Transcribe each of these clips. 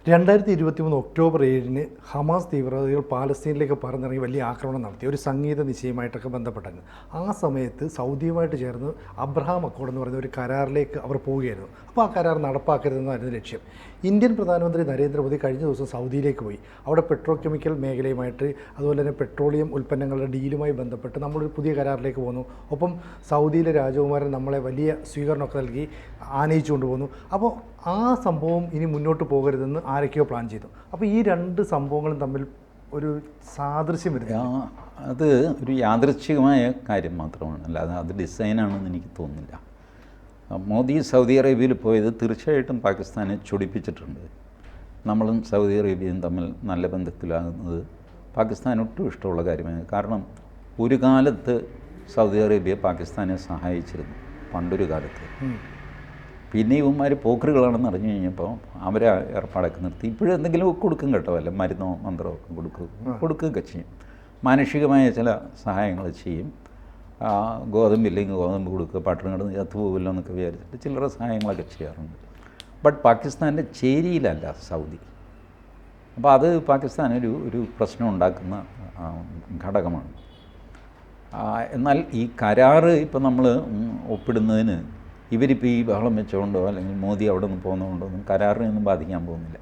2023 October 7-ന് Hamas തീവ്രവാദികൾ പാലസ്തീനിലേക്ക് പറന്നിറങ്ങി വലിയ ആക്രമണം നടത്തി, ഒരു സംഗീത നിശ്ചയമായിട്ടൊക്കെ ബന്ധപ്പെട്ടായിരുന്നു. ആ സമയത്ത് സൗദിയുമായിട്ട് ചേർന്ന് അബ്രഹാം അക്കോർഡ് എന്ന് പറയുന്ന ഒരു കരാറിലേക്ക് അവർ പോവുകയായിരുന്നു. അപ്പോൾ ആ കരാർ നടപ്പാക്കരുതെന്നായിരുന്നു ലക്ഷ്യം. ഇന്ത്യൻ പ്രധാനമന്ത്രി നരേന്ദ്രമോദി കഴിഞ്ഞ ദിവസം സൗദിയിലേക്ക് പോയി. അവിടെ പെട്രോ കെമിക്കൽ മേഖലയുമായിട്ട്, അതുപോലെ തന്നെ പെട്രോളിയം ഉൽപ്പന്നങ്ങളുടെ ഡീലുമായി ബന്ധപ്പെട്ട് നമ്മളൊരു പുതിയ കരാറിലേക്ക് പോകുന്നു. ഒപ്പം സൗദിയിലെ രാജകുമാരൻ നമ്മളെ വലിയ സ്വീകരണമൊക്കെ നൽകി ആനയിച്ചു കൊണ്ടുപോകുന്നു. അപ്പോൾ ആ സംഭവം ഇനി മുന്നോട്ട് പോകരുതെന്ന് ആരൊക്കെയോ പ്ലാൻ ചെയ്തു. അപ്പോൾ ഈ രണ്ട് സംഭവങ്ങളും തമ്മിൽ ഒരു സാദൃശ്യം വരുന്നു. അത് ഒരു യാദൃച്ഛികമായ കാര്യം മാത്രമാണ്, അല്ലാതെ അത് ഡിസൈനാണെന്ന് എനിക്ക് തോന്നുന്നില്ല. മോദി സൗദി അറേബ്യയിൽ പോയത് തീർച്ചയായിട്ടും പാകിസ്ഥാനെ ചൊടിപ്പിച്ചിട്ടുണ്ട്. നമ്മളും സൗദി അറേബ്യയും തമ്മിൽ നല്ല ബന്ധത്തിലാകുന്നത് പാകിസ്ഥാന് ഒട്ടും ഇഷ്ടമുള്ള കാര്യമാണ്. കാരണം ഒരു കാലത്ത് സൗദി അറേബ്യ പാകിസ്ഥാനെ സഹായിച്ചിരുന്നു, പണ്ടൊരു കാലത്ത്. പിന്നെ ഇവന്മാർ പോക്കറുകളാണെന്ന് അറിഞ്ഞു കഴിഞ്ഞപ്പോൾ അവരെ ഏർപ്പാടൊക്കെ നിർത്തി. ഇപ്പോഴും എന്തെങ്കിലും കൊടുക്കും കേട്ടോ, അല്ല മരുന്നോ മന്ത്രമോ ഒക്കെ കൊടുക്കുകയൊക്കെ ചെയ്യും. മാനുഷികമായ ചില സഹായങ്ങൾ ചെയ്യും. ഗോതമ്പില്ലെങ്കിൽ ഗോതമ്പ് കൊടുക്കുക, പട്ടണം കിടന്ന് ചത്തുപോകില്ലോ എന്നൊക്കെ വിചാരിച്ചിട്ട് ചില്ലറ സഹായങ്ങളൊക്കെ ചെയ്യാറുണ്ട്. ബട്ട് പാകിസ്ഥാൻ്റെ ചേരിയിലല്ല സൗദി. അപ്പോൾ അത് പാകിസ്ഥാനൊരു പ്രശ്നം ഉണ്ടാക്കുന്ന ഘടകമാണ്. എന്നാൽ ഈ കരാറ് ഇപ്പം നമ്മൾ ഒപ്പിടുന്നതിന് ഇവരിപ്പോൾ ഈ ബഹളം വെച്ചുകൊണ്ടോ അല്ലെങ്കിൽ മോദി അവിടെ നിന്ന് പോകുന്നതുകൊണ്ടോ ഒന്നും കരാറിനൊന്നും ബാധിക്കാൻ പോകുന്നില്ല.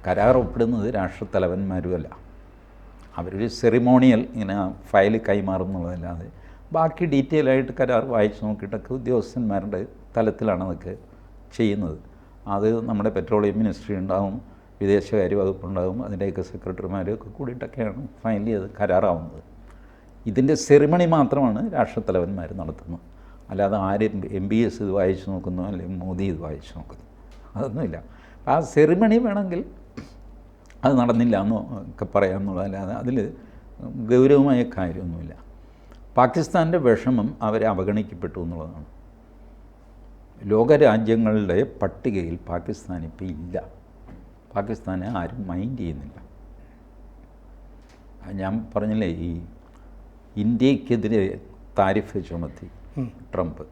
കരാർ ഒപ്പിടുന്നത് രാഷ്ട്രത്തലവന്മാരുമല്ല, അവരൊരു സെറിമോണിയൽ ഇങ്ങനെ ഫയൽ കൈമാറുന്നുള്ളതല്ലാതെ ബാക്കി ഡീറ്റെയിൽ ആയിട്ട് കരാർ വായിച്ച് നോക്കിയിട്ടൊക്കെ ഉദ്യോഗസ്ഥന്മാരുടെ തലത്തിലാണ് അതൊക്കെ ചെയ്യുന്നത്. അത് നമ്മുടെ പെട്രോളിയം മിനിസ്ട്രി ഉണ്ടാവും, വിദേശകാര്യ വകുപ്പുണ്ടാകും, അതിൻ്റെയൊക്കെ സെക്രട്ടറിമാരൊക്കെ കൂടിയിട്ടൊക്കെയാണ് ഫൈനലി അത് കരാറാവുന്നത്. ഇതിൻ്റെ സെറിമണി മാത്രമാണ് രാഷ്ട്രത്തലവന്മാർ നടത്തുന്നത്. അല്ലാതെ ആരും MBS ഇത് വായിച്ചു നോക്കുന്നു അല്ലെങ്കിൽ മോദി ഇത് വായിച്ചു നോക്കുന്നു, അതൊന്നുമില്ല. ആ സെറിമണി വേണമെങ്കിൽ അത് നടന്നില്ല എന്നോ ഒക്കെ പറയാമെന്നുള്ളതല്ലാതെ അതിൽ ഗൗരവമായ കാര്യമൊന്നുമില്ല. പാകിസ്ഥാൻ്റെ വിഷമം അവരെ അവഗണിക്കപ്പെട്ടു എന്നുള്ളതാണ്. ലോകരാജ്യങ്ങളുടെ പട്ടികയിൽ പാകിസ്ഥാൻ ഇപ്പോൾ ഇല്ല. പാകിസ്ഥാനെ ആരും മൈൻഡ് ചെയ്യുന്നില്ല. ഞാൻ പറഞ്ഞില്ലേ, ഈ ഇന്ത്യക്കെതിരെ താരിഫ് ചുമത്തി ട്രംപ്,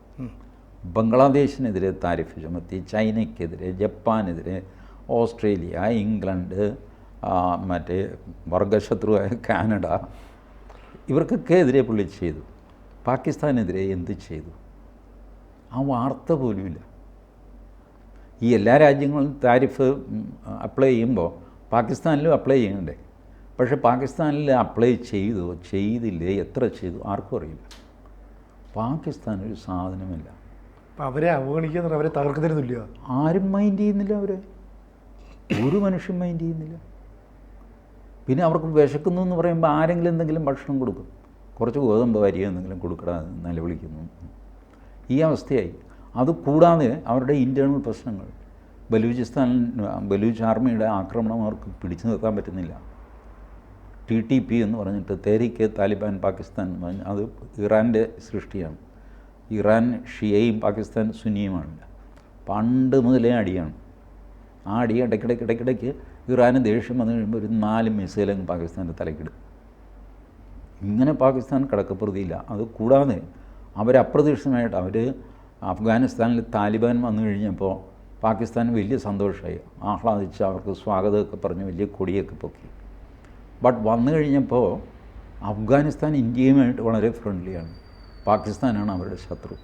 ബംഗ്ലാദേശിനെതിരെ താരിഫ് ചുമത്തി, ചൈനയ്ക്കെതിരെ, ജപ്പാനെതിരെ, ഓസ്ട്രേലിയ, ഇംഗ്ലണ്ട്, മറ്റേ വർഗശത്രുവായ കാനഡ, ഇവർക്കൊക്കെ എതിരെ പുള്ളി ചെയ്തു. പാകിസ്ഥാനെതിരെ എന്ത് ചെയ്തു? ആ വാർത്ത പോലുമില്ല. ഈ എല്ലാ രാജ്യങ്ങളും താരിഫ് അപ്ലൈ ചെയ്യുമ്പോൾ പാകിസ്ഥാനിലും അപ്ലൈ ചെയ്യണ്ടേ? പക്ഷേ പാകിസ്ഥാനിൽ അപ്ലൈ ചെയ്തോ ചെയ്തില്ലേ, എത്ര ചെയ്തു ആർക്കും അറിയില്ല. പാകിസ്ഥാനൊരു സാധനമില്ല. അവരെ അവഗണിക്കുന്ന, അവരെ തകർക്കുന്നതില്ല. ആരും മൈൻഡ് ചെയ്യുന്നില്ല, അവരെ ഒരു മനുഷ്യൻ മൈൻഡ് ചെയ്യുന്നില്ല. പിന്നെ അവർക്ക് വിശക്കുന്നു എന്ന് പറയുമ്പോൾ ആരെങ്കിലും എന്തെങ്കിലും ഭക്ഷണം കൊടുക്കും, കുറച്ച് ഗോതമ്പ് വരിയോ എന്തെങ്കിലും കൊടുക്കടാതെ നിലവിളിക്കുന്നു. ഈ അവസ്ഥയായി. അത് കൂടാതെ അവരുടെ ഇൻറ്റേർണൽ പ്രശ്നങ്ങൾ, ബലൂച്ച് ആർമിയുടെ ആക്രമണം അവർക്ക് പിടിച്ചു നിർത്താൻ പറ്റുന്നില്ല. TTP എന്ന് പറഞ്ഞിട്ട് തെഹ്രീക്ക് താലിബാൻ പാകിസ്ഥാൻ എന്ന് പറഞ്ഞാൽ അത് ഇറാൻ്റെ സൃഷ്ടിയാണ്. ഇറാൻ ഷിയയും പാകിസ്ഥാൻ സുന്നിയുമാണ്. പണ്ട് മുതലേ അടിയാണ്. ആ അടി ഇടയ്ക്കിടയ്ക്ക് ഇറാന് ദേഷ്യം വന്നു കഴിയുമ്പോൾ ഒരു 4 മിസൈലങ്ങ് പാകിസ്ഥാൻ്റെ തലക്കിടും. ഇങ്ങനെ പാകിസ്ഥാൻ കടക്കപ്രതിയില്ല. അത് കൂടാതെ അവരപ്രതീക്ഷിതമായിട്ട് അഫ്ഗാനിസ്ഥാനിൽ താലിബാൻ വന്നു കഴിഞ്ഞപ്പോൾ പാകിസ്ഥാൻ വലിയ സന്തോഷമായി, ആഹ്ലാദിച്ച് അവർക്ക് സ്വാഗതമൊക്കെ പറഞ്ഞ് വലിയ കൊടിയൊക്കെ പൊക്കി. ബട്ട് വന്നു കഴിഞ്ഞപ്പോൾ അഫ്ഗാനിസ്ഥാൻ ഇന്ത്യയുമായിട്ട് വളരെ ഫ്രണ്ട്ലിയാണ്. പാകിസ്ഥാനാണ് അവരുടെ ശത്രു.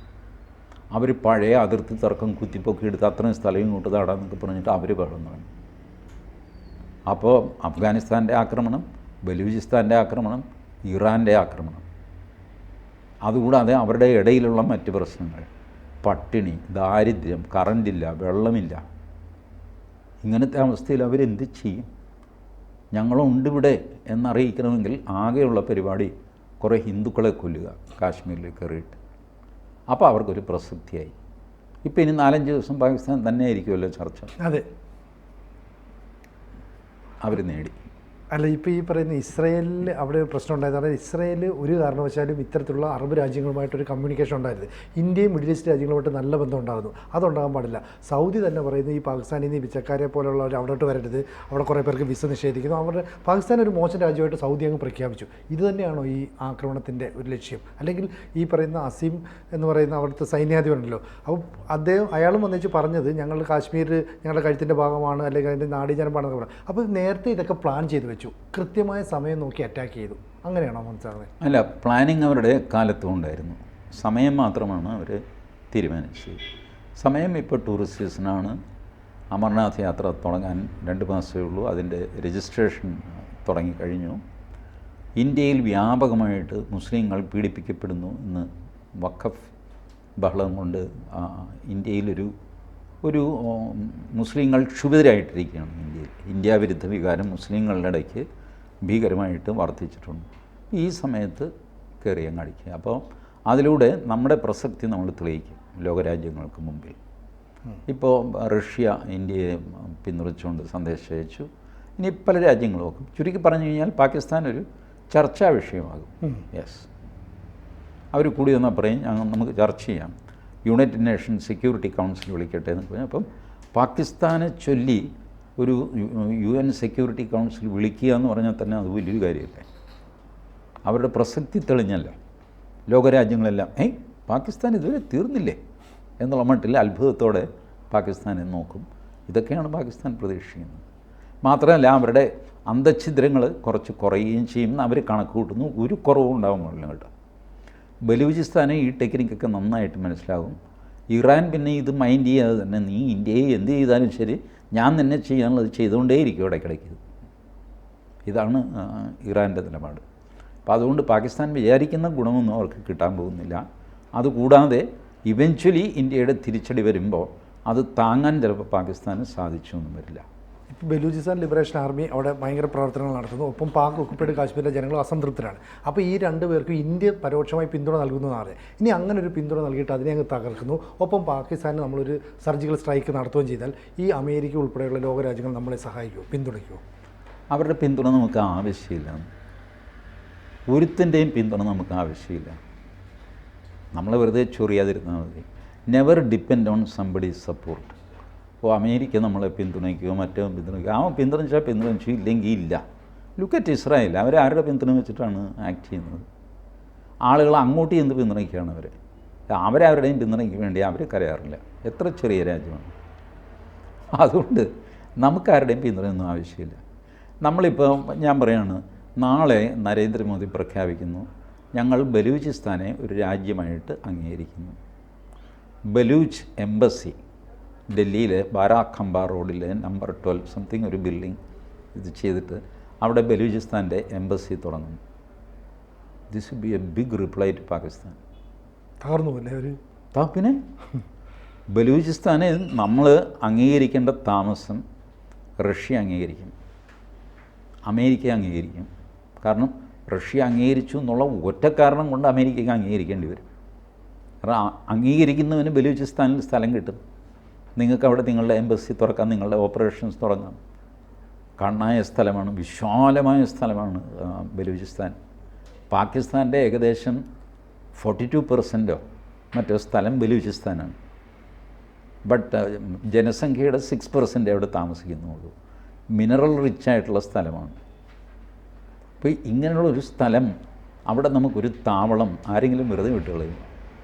അവർ പഴയ അതിർത്തി തർക്കം കുത്തിപ്പൊക്കി എടുത്ത് അത്രയും സ്ഥലം ഇങ്ങോട്ട് താടാന്നൊക്കെ പറഞ്ഞിട്ട് അവർ ബഹളം തുടങ്ങി. അപ്പോൾ അഫ്ഗാനിസ്ഥാൻ്റെ ആക്രമണം, ബലൂചിസ്ഥാൻ്റെ ആക്രമണം, ഇറാൻ്റെ ആക്രമണം, അതുകൂടാതെ അവരുടെ ഇടയിലുള്ള മറ്റ് പ്രശ്നങ്ങൾ, പട്ടിണി, ദാരിദ്ര്യം, കറണ്ടില്ല, വെള്ളമില്ല. ഇങ്ങനത്തെ അവസ്ഥയിൽ അവരെന്ത് ചെയ്യും? ഞങ്ങളുണ്ടിവിടെ എന്നറിയിക്കണമെങ്കിൽ ആകെയുള്ള പരിപാടി കുറേ ഹിന്ദുക്കളെ കൊല്ലുക കാശ്മീരിൽ കയറിയിട്ട്. അപ്പോൾ അവർക്കൊരു പ്രസക്തിയായി. ഇപ്പം ഇനി 4-5 ദിവസം പാകിസ്ഥാൻ തന്നെ ആയിരിക്കുമല്ലോ ചർച്ച. അതെ, അവർ നേടി. അല്ല, ഇപ്പോൾ ഈ പറയുന്ന ഇസ്രയേലിൽ അവിടെ ഒരു പ്രശ്നം ഉണ്ടായത് പറഞ്ഞാൽ ഇസ്രയേൽ ഒരു കാരണവശാലും ഇത്തരത്തിലുള്ള അറബ് രാജ്യങ്ങളുമായിട്ടൊരു കമ്മ്യൂണിക്കേഷൻ ഉണ്ടായിരുന്നു. ഇന്ത്യയും മിഡിൽ ഈസ്റ്റ് രാജ്യങ്ങളുമായിട്ട് നല്ല ബന്ധം ഉണ്ടാകുന്നു, അതുണ്ടാകാൻ പാടില്ല. സൗദി തന്നെ പറയുന്നു ഈ പാകിസ്ഥാനിൽ നിന്ന് പിച്ചക്കാരെ പോലുള്ളവർ അവിടോട്ട് വരരുത്, അവിടെ കുറേ പേർക്ക് വിസ നിഷേധിക്കുന്നു. അവരുടെ പാകിസ്ഥാൻ ഒരു മോശം രാജ്യമായിട്ട് സൗദി അങ്ങ് പ്രഖ്യാപിച്ചു. ഇത് തന്നെയാണോ ഈ ആക്രമണത്തിൻ്റെ ഒരു ലക്ഷ്യം? അല്ലെങ്കിൽ ഈ പറയുന്ന അസീം എന്ന് പറയുന്ന അവിടുത്തെ സൈന്യാധിപനുണ്ടല്ലോ, അപ്പോൾ അയാളും വന്നിച്ച് പറഞ്ഞത് ഞങ്ങൾ കാശ്മീർ ഞങ്ങളുടെ കഴുത്തിൻ്റെ ഭാഗമാണ്, അല്ലെങ്കിൽ അതിൻ്റെ നാടീജനമാണെന്നൊക്കെ പറഞ്ഞു. അപ്പോൾ നേരത്തെ ഇതൊക്കെ പ്ലാൻ ചെയ്ത് വെച്ചു, കൃത്യമായ സമയം നോക്കി അറ്റാക്ക് ചെയ്തു, അങ്ങനെയാണോ മനസ്സിലാവുന്നത്? അല്ല, പ്ലാനിങ് അവരുടെ കാലത്തും ഉണ്ടായിരുന്നു. സമയം മാത്രമാണ് അവർ തീരുമാനിച്ചത്. സമയം ഇപ്പോൾ ടൂറിസ്റ്റ് സീസണാണ്. അമർനാഥ് യാത്ര തുടങ്ങാൻ 2 മാസമേ ഉള്ളൂ. അതിൻ്റെ രജിസ്ട്രേഷൻ തുടങ്ങിക്കഴിഞ്ഞു. ഇന്ത്യയിൽ വ്യാപകമായിട്ട് മുസ്ലിങ്ങൾ പീഡിപ്പിക്കപ്പെടുന്നു എന്ന് വഖഫ് ബഹളം കൊണ്ട് ഇന്ത്യയിലൊരു മുസ്ലിങ്ങൾ ക്ഷുഭിതരായിട്ടിരിക്കുകയാണ്. ഇന്ത്യ വിരുദ്ധ വികാരം മുസ്ലിങ്ങളുടെ ഇടയ്ക്ക് ഭീകരമായിട്ട് വർദ്ധിച്ചിട്ടുണ്ട്. ഈ സമയത്ത് കയറിയങ്ങ് അടിക്കുക. അപ്പോൾ അതിലൂടെ നമ്മുടെ പ്രസക്തി നമ്മൾ തെളിയിക്കും ലോകരാജ്യങ്ങൾക്ക് മുമ്പിൽ. ഇപ്പോൾ റഷ്യ ഇന്ത്യയെ പിന്തുണച്ചുകൊണ്ട് സന്ദേശം അയച്ചു. ഇനി പല രാജ്യങ്ങളും നോക്കും. ചുരുക്കി പറഞ്ഞു കഴിഞ്ഞാൽ പാകിസ്ഥാൻ ഒരു ചർച്ചാ വിഷയമാകും. യെസ്, അവർ കൂടി വന്നാൽ പറയും നമുക്ക് ചർച്ച ചെയ്യാം, യുണൈറ്റഡ് നേഷൻ സെക്യൂരിറ്റി കൗൺസിൽ വിളിക്കട്ടെ എന്ന് പറഞ്ഞു. അപ്പം പാകിസ്ഥാനെ ചൊല്ലി ഒരു UN സെക്യൂരിറ്റി കൗൺസിൽ വിളിക്കുക എന്ന് പറഞ്ഞാൽ തന്നെ അത് വലിയൊരു കാര്യമല്ലേ. അവരുടെ പ്രസക്തി തെളിഞ്ഞല്ല. ലോകരാജ്യങ്ങളെല്ലാം പാകിസ്ഥാൻ ഇതുവരെ തീർന്നില്ലേ എന്നുള്ള മട്ടിൽ അത്ഭുതത്തോടെ പാകിസ്ഥാനെ നോക്കും. ഇതൊക്കെയാണ് പാകിസ്ഥാൻ പ്രതീക്ഷിക്കുന്നത്. മാത്രമല്ല അവരുടെ അന്തഛിദ്രങ്ങൾ കുറച്ച് കുറയുകയും ചെയ്യും. അവർ കണക്ക് കൂട്ടുന്നു, ഒരു കുറവും ഉണ്ടാകുന്നില്ല കേട്ടോ. ബലൂചിസ്ഥാനെ ഈ ടെക്നിക്കൊക്കെ നന്നായിട്ട് മനസ്സിലാകും. ഇറാൻ പിന്നെ ഇത് മൈൻഡ് ചെയ്യാതെ തന്നെ നീ ഇന്ത്യയെ എന്ത് ചെയ്താലും ശരി ഞാൻ തന്നെ ചെയ്യാനുള്ളത് ചെയ്തുകൊണ്ടേയിരിക്കും ഇടയ്ക്കിടയ്ക്ക്. ഇതാണ് ഇറാൻ്റെ നിലപാട്. അപ്പോൾ അതുകൊണ്ട് പാകിസ്ഥാൻ വിചാരിക്കുന്ന ഗുണമൊന്നും അവർക്ക് കിട്ടാൻ പോകുന്നില്ല. അതുകൂടാതെ ഇവഞ്ച്വലി ഇന്ത്യയുടെ തിരിച്ചടി വരുമ്പോൾ അത് താങ്ങാൻ ചിലപ്പോൾ പാകിസ്ഥാന് സാധിച്ചൊന്നും വരില്ല. ഇപ്പോൾ ബലൂചിസ്ഥാൻ ലിബറേഷൻ ആർമി അവിടെ ഭയങ്കര പ്രവർത്തനങ്ങൾ നടത്തുന്നു. ഒപ്പം പാക് ഒക്കുപ്പൈഡ് കാശ്മീരിലെ ജനങ്ങൾ അസംതൃപ്തരാണ്. അപ്പോൾ ഈ 2 പേർക്കും ഇന്ത്യ പരോക്ഷമായി പിന്തുണ നൽകുന്നതാണ്. ഇനി അങ്ങനെ ഒരു പിന്തുണ നൽകിയിട്ട് അതിനെ അങ്ങ് തകർക്കുന്നു. ഒപ്പം പാകിസ്ഥാന് നമ്മളൊരു സർജിക്കൽ സ്ട്രൈക്ക് നടത്തുകയും ചെയ്താൽ ഈ അമേരിക്ക ഉൾപ്പെടെയുള്ള ലോകരാജ്യങ്ങൾ നമ്മളെ സഹായിക്കുമോ, പിന്തുണയ്ക്കുമോ? അവരുടെ പിന്തുണ നമുക്ക് ആവശ്യമില്ല. ഒരുത്തിൻ്റെയും പിന്തുണ നമുക്ക് ആവശ്യമില്ല. നമ്മൾ വെറുതെ ചൊറിയാതിരുന്നാൽ മതി. Never depend on somebody's support. അപ്പോൾ അമേരിക്ക നമ്മളെ പിന്തുണയ്ക്കുകയോ മറ്റോ പിന്തുണയ്ക്കുക, പിന്തുണച്ചു ഇല്ലെങ്കിൽ ഇല്ല. ലുക്ക് അറ്റ് ഇസ്രായേൽ, അവരാരുടെ പിന്തുണ വെച്ചിട്ടാണ് ആക്ട് ചെയ്യുന്നത്. ആളുകൾ അങ്ങോട്ട് ചെന്ന് പിന്തുണയ്ക്കുകയാണ് അവരാരുടെയും പിന്തുണയ്ക്ക് വേണ്ടി അവർ കരയാറില്ല. എത്ര ചെറിയ രാജ്യമാണ്. അതുകൊണ്ട് നമുക്കാരുടെയും പിന്തുണയൊന്നും ആവശ്യമില്ല. നമ്മളിപ്പോൾ ഞാൻ പറയാണ്, നാളെ നരേന്ദ്രമോദി പ്രഖ്യാപിക്കുന്നു ഞങ്ങൾ ബലൂചിസ്ഥാനെ ഒരു രാജ്യമായിട്ട് അംഗീകരിക്കുന്നു. ബലൂച്ച് എംബസി ഡൽഹിയിലെ ബാരാഖമ്പ റോഡിലെ നമ്പർ 12 സംതിങ് ഒരു ബിൽഡിംഗ് ഇത് ചെയ്തിട്ട് അവിടെ ബലൂചിസ്ഥാൻ്റെ എംബസി തുടങ്ങുന്നു. This will be a big reply to Pakistan. തകർന്നുപോലെ ഒരു പിന്നെ ബലൂചിസ്ഥാനെ നമ്മൾ അംഗീകരിക്കേണ്ട താമസം റഷ്യ അംഗീകരിക്കും, അമേരിക്ക അംഗീകരിക്കും. കാരണം റഷ്യ അംഗീകരിച്ചു എന്നുള്ള ഒറ്റ കാരണം കൊണ്ട് അമേരിക്കയ്ക്ക് അംഗീകരിക്കേണ്ടി വരും. കാരണം അംഗീകരിക്കുന്നവന് ബലൂചിസ്ഥാനിൽ സ്ഥലം കിട്ടും. നിങ്ങൾക്ക് അവിടെ നിങ്ങളുടെ എംബസി തുറക്കാം, നിങ്ങളുടെ ഓപ്പറേഷൻസ് തുടങ്ങാം. കണ്ണായ സ്ഥലമാണ്, വിശാലമായ സ്ഥലമാണ് ബലൂചിസ്ഥാൻ. പാകിസ്ഥാൻ്റെ ഏകദേശം 42% മറ്റോ സ്ഥലം ബലൂചിസ്ഥാനാണ്. ബട്ട് ജനസംഖ്യയുടെ 6% അവിടെ താമസിക്കുന്നുള്ളൂ. മിനറൽ റിച്ച് ആയിട്ടുള്ള സ്ഥലമാണ്. അപ്പോൾ ഇങ്ങനെയുള്ളൊരു സ്ഥലം അവിടെ നമുക്കൊരു താവളം ആരെങ്കിലും വെറുതെ വിട്ടുകളയും.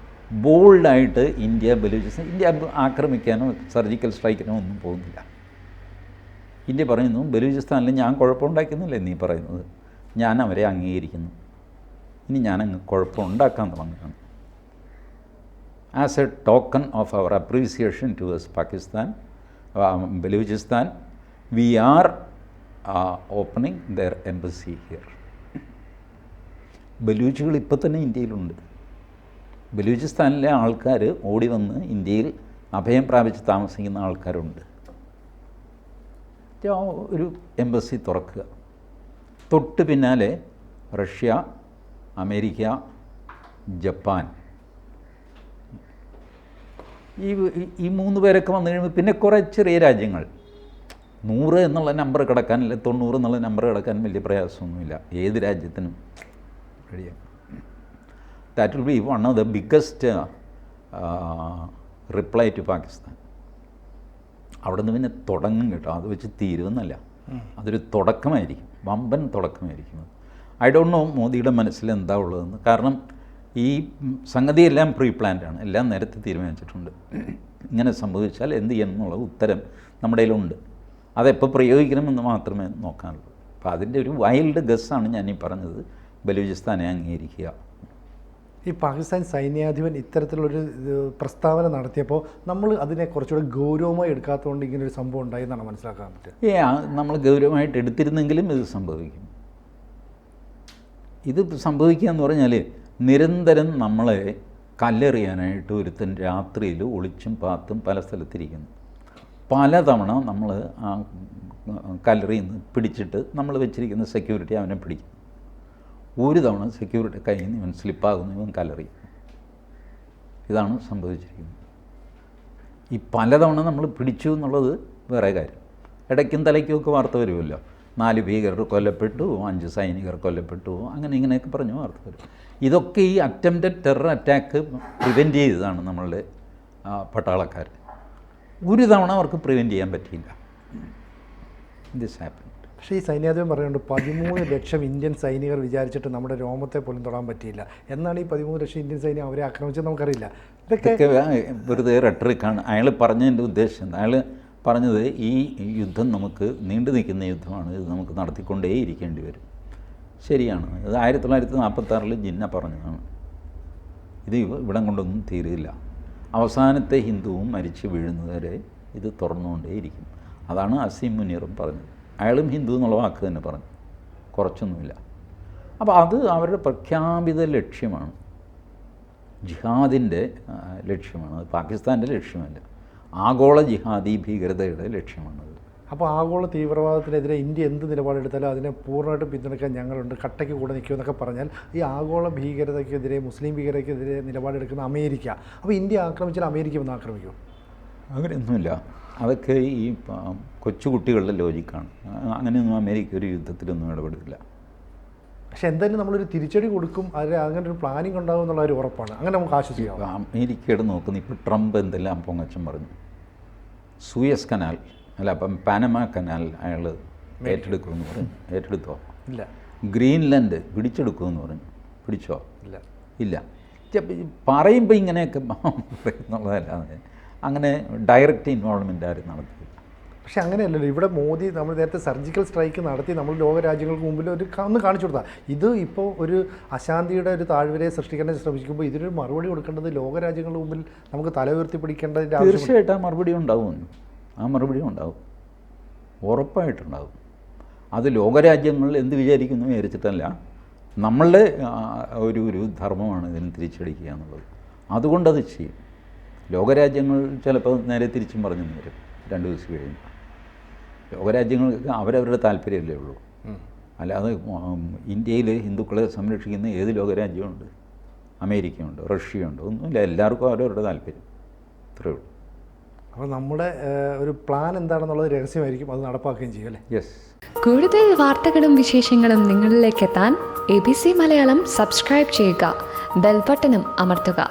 ബോൾഡായിട്ട് ഇന്ത്യ ആക്രമിക്കാനോ സർജിക്കൽ സ്ട്രൈക്കിനോ ഒന്നും പോകുന്നില്ല. ഇന്ത്യ പറയുന്നു ബലൂചിസ്ഥാനിൽ ഞാൻ കുഴപ്പമുണ്ടാക്കുന്നില്ലേ നീ പറയുന്നത്, ഞാൻ അവരെ അംഗീകരിക്കുന്നു, ഇനി ഞാനങ്ങ് കുഴപ്പമുണ്ടാക്കാൻ തുടങ്ങുകയാണ്. As a token of our appreciation towards Pakistan, Balochistan, we are opening their embassy here. ബലൂച്ചുകൾ ഇപ്പോൾ തന്നെ ഇന്ത്യയിലുണ്ട്. ബലൂചിസ്ഥാനിലെ ആൾക്കാർ ഓടി വന്ന് ഇന്ത്യയിൽ അഭയം പ്രാപിച്ച് താമസിക്കുന്ന ആൾക്കാരുണ്ട്. ഒരു എംബസി തുറക്കുക. തൊട്ട് പിന്നാലെ റഷ്യ, അമേരിക്ക, ജപ്പാൻ, ഈ 3 പേരൊക്കെ വന്നു കഴിയുമ്പോൾ പിന്നെ കുറേ ചെറിയ രാജ്യങ്ങൾ, 100 എന്നുള്ള നമ്പർ കിടക്കാൻ, അല്ലെ 90 എന്നുള്ള നമ്പർ കിടക്കാൻ വലിയ പ്രയാസമൊന്നുമില്ല, ഏത് രാജ്യത്തിനും കഴിയാം. That will be one of the biggest reply to Pakistan. അവിടെ നിന്ന് പിന്നെ തുടങ്ങും കേട്ടോ, അത് വെച്ച് തീരുമെന്നല്ല, അതൊരു തുടക്കമായിരിക്കും, വമ്പൻ തുടക്കമായിരിക്കും. ഐ ഡോണ്ട് നോ മോദിയുടെ മനസ്സിൽ എന്താ ഉള്ളതെന്ന്. കാരണം ഈ സംഗതിയെല്ലാം പ്രീ പ്ലാൻഡാണ്, എല്ലാം നേരത്തെ തീരുമാനിച്ചിട്ടുണ്ട്. ഇങ്ങനെ സംഭവിച്ചാൽ എന്ത് ചെയ്യണം എന്നുള്ള ഉത്തരം നമ്മുടെ കയ്യിലുണ്ട്. അതെപ്പോൾ പ്രയോഗിക്കണമെന്ന് മാത്രമേ നോക്കാനുള്ളൂ. അപ്പോൾ അതിൻ്റെ ഒരു വൈൽഡ് ഗസ്സാണ് ഞാനീ പറഞ്ഞത്, ബലൂചിസ്ഥാനെ അംഗീകരിക്കുക. ഈ പാകിസ്ഥാൻ സൈന്യാധിപൻ ഇത്തരത്തിലുള്ളൊരു പ്രസ്താവന നടത്തിയപ്പോൾ നമ്മൾ അതിനെ കുറച്ചുകൂടെ ഗൗരവമായി എടുക്കാത്തതുകൊണ്ട് ഇങ്ങനൊരു സംഭവം ഉണ്ടായി എന്നാണ് മനസ്സിലാക്കാൻ പറ്റുക. നമ്മൾ ഗൗരവമായിട്ട് എടുത്തിരുന്നെങ്കിലും ഇത് സംഭവിക്കും. ഇത് സംഭവിക്കുക എന്ന് പറഞ്ഞാൽ നിരന്തരം നമ്മളെ കല്ലെറിയാനായിട്ട് ഒരുത്തൻ രാത്രിയിൽ ഒളിച്ചും പാത്തും പല സ്ഥലത്തിരിക്കുന്നു. പലതവണ നമ്മൾ ആ കല്ലെറിയിൽ നിന്ന് പിടിച്ചിട്ട് നമ്മൾ വെച്ചിരിക്കുന്ന സെക്യൂരിറ്റി അവനെ പിടിക്കും. ഒരു തവണ സെക്യൂരിറ്റി കയ്യിൽ നിന്ന് ഇവൻ സ്ലിപ്പാകുന്നു, ഇവൻ കല്ലെറിയും. ഇതാണ് സംഭവിച്ചിരിക്കുന്നത്. ഈ പലതവണ നമ്മൾ പിടിച്ചു എന്നുള്ളത് വേറെ കാര്യം. ഇടയ്ക്കും തലയ്ക്കുമൊക്കെ വാർത്ത വരുമല്ലോ, 4 ഭീകരർ കൊല്ലപ്പെട്ടു, 5 സൈനികർ കൊല്ലപ്പെട്ടു, അങ്ങനെ ഇങ്ങനെയൊക്കെ പറഞ്ഞ് വാർത്ത വരും. ഇതൊക്കെ ഈ അറ്റംപ്റ്റഡ് ടെറർ അറ്റാക്ക് പ്രിവെൻറ്റ് ചെയ്തതാണ് നമ്മളുടെ പട്ടാളക്കാർ. ഒരു തവണ അവർക്ക് പ്രിവെൻറ്റ് ചെയ്യാൻ പറ്റിയില്ല. This happen. പക്ഷേ ഈ സൈന്യാധിപൻ പറയുന്നുണ്ട് 13 ലക്ഷം ഇന്ത്യൻ സൈനികർ വിചാരിച്ചിട്ട് നമ്മുടെ രോമത്തെ പോലും തൊടാൻ പറ്റിയില്ല എന്നാണ്. ഈ 13 ലക്ഷം ഇന്ത്യൻ സൈന്യം അവരെ ആക്രമിച്ചത് നമുക്കറിയില്ല. ഇതൊക്കെ വെറുതെ റെട്ടറിക്കാണ്. അയാൾ പറഞ്ഞതിൻ്റെ ഉദ്ദേശം, അയാൾ പറഞ്ഞത് ഈ യുദ്ധം നമുക്ക് നീണ്ടു നിൽക്കുന്ന യുദ്ധമാണ്, ഇത് നമുക്ക് നടത്തിക്കൊണ്ടേ ഇരിക്കേണ്ടി വരും. ശരിയാണ്, ഇത് 1946 ജിന്ന പറഞ്ഞതാണ്. ഇത് ഇവിടം കൊണ്ടൊന്നും തീരില്ല, അവസാനത്തെ ഹിന്ദുവും മരിച്ചു വീഴുന്നതുവരെ ഇത് തുറന്നുകൊണ്ടേയിരിക്കും. അതാണ് അസീം മുനീറും പറഞ്ഞത്. അയാളും ഹിന്ദു എന്നുള്ള വാക്ക് തന്നെ പറഞ്ഞു, കുറച്ചൊന്നുമില്ല. അപ്പോൾ അത് അവരുടെ പ്രഖ്യാപിത ലക്ഷ്യമാണ്, ജിഹാദിൻ്റെ ലക്ഷ്യമാണ്. അത് പാകിസ്ഥാൻ്റെ ലക്ഷ്യമല്ല, ആഗോള ജിഹാദി ഭീകരതയുടെ ലക്ഷ്യമാണത്. അപ്പോൾ ആഗോള തീവ്രവാദത്തിനെതിരെ ഇന്ത്യ എന്ത് നിലപാടെടുത്താലും അതിനെ പൂർണ്ണമായിട്ടും പിന്തുണയ്ക്കാൻ ഞങ്ങളുണ്ട്, കട്ടയ്ക്ക് കൂടെ നിൽക്കുമെന്നൊക്കെ പറഞ്ഞാൽ ഈ ആഗോള ഭീകരതയ്ക്കെതിരെ, മുസ്ലിം ഭീകരതയ്ക്കെതിരെ നിലപാടെടുക്കുന്ന അമേരിക്ക, അപ്പോൾ ഇന്ത്യ ആക്രമിച്ചാൽ അമേരിക്ക വന്ന് ആക്രമിക്കും? അങ്ങനെയൊന്നുമില്ല. അതൊക്കെ ഈ കൊച്ചുകുട്ടികളുടെ ലോജിക്കാണ്. അങ്ങനെയൊന്നും അമേരിക്ക ഒരു യുദ്ധത്തിലൊന്നും ഇടപെടില്ല. പക്ഷെ എന്തായാലും നമ്മളൊരു തിരിച്ചടി കൊടുക്കും, അതിൽ അങ്ങനെ ഒരു പ്ലാനിങ് ഉണ്ടാകും എന്നുള്ള ഒരു ഉറപ്പാണ്. അങ്ങനെ നമുക്ക് ആശ്വസിക്കാം. അമേരിക്കയുടെ നോക്കുന്നു. ഇപ്പോൾ ട്രംപ് എന്തെല്ലാം പൊങ്ങച്ചം പറഞ്ഞു. സൂയസ് കനാൽ അല്ല, അപ്പം പാനമ കനാൽ അയാൾ ഏറ്റെടുക്കുമെന്ന് പറഞ്ഞു. ഏറ്റെടുത്തോ? ഇല്ല. ഗ്രീൻലാൻഡ് പിടിച്ചെടുക്കുമെന്ന് പറഞ്ഞു. പിടിച്ചോ? ഇല്ല. ഇല്ല. പറയുമ്പോൾ ഇങ്ങനെയൊക്കെ എന്നുള്ളതല്ലാതെ അങ്ങനെ ഡയറക്റ്റ് ഇൻവോൾവ്മെൻ്റ് ആരും നടത്തി. പക്ഷേ അങ്ങനെയല്ലല്ലോ. ഇവിടെ മോദി നമ്മൾ നേരത്തെ സർജിക്കൽ സ്ട്രൈക്ക് നടത്തി നമ്മൾ ലോകരാജ്യങ്ങൾക്ക് മുമ്പിൽ ഒന്ന് കാണിച്ചു കൊടുത്താൽ, ഇത് ഇപ്പോൾ ഒരു അശാന്തിയുടെ ഒരു താഴ്വരയെ സൃഷ്ടിക്കാൻ ശ്രമിക്കുമ്പോൾ ഇതിനൊരു മറുപടി കൊടുക്കേണ്ടത് ലോകരാജ്യങ്ങളുടെ മുമ്പിൽ നമുക്ക് തല ഉയർത്തി പിടിക്കേണ്ടതിൻ്റെ ആവശ്യം. തീർച്ചയായിട്ടും ആ മറുപടി ഉണ്ടാവും, ആ മറുപടി ഉണ്ടാവും, ഉറപ്പായിട്ടുണ്ടാവും. അത് ലോകരാജ്യങ്ങൾ എന്ത് വിചാരിക്കുന്നു വിചാരിച്ചിട്ടല്ല, നമ്മളുടെ ഒരു ധർമ്മമാണ് ഇതിന് തിരിച്ചടിക്കുക എന്നുള്ളത്. അതുകൊണ്ടത് ചെയ്യും. ലോകരാജ്യങ്ങൾ ചിലപ്പോൾ നേരെ തിരിച്ചും പറഞ്ഞു വരും 2 ദിവസം കഴിഞ്ഞ്. ലോകരാജ്യങ്ങൾക്ക് അവരവരുടെ താല്പര്യമല്ലേ ഉള്ളൂ. അല്ലാതെ ഇന്ത്യയിൽ ഹിന്ദുക്കളെ സംരക്ഷിക്കുന്ന ഏത് ലോകരാജ്യമുണ്ട്? അമേരിക്കയുണ്ട്, റഷ്യയുണ്ട്, ഒന്നുമില്ല. എല്ലാവർക്കും അവരവരുടെ താല്പര്യം, ഇത്രയേ ഉള്ളൂ. അപ്പോൾ നമ്മുടെ ഒരു പ്ലാൻ എന്താണെന്നുള്ളത് രഹസ്യമായിരിക്കും, അത് നടപ്പാക്കുകയും ചെയ്യും അല്ലേ? യെസ്. കൂടുതൽ വാർത്തകളും വിശേഷങ്ങളും നിങ്ങളിലേക്ക് എത്താൻ ABC മലയാളം സബ്സ്ക്രൈബ് ചെയ്യുക, ബെൽ ബട്ടണും അമർത്തുക.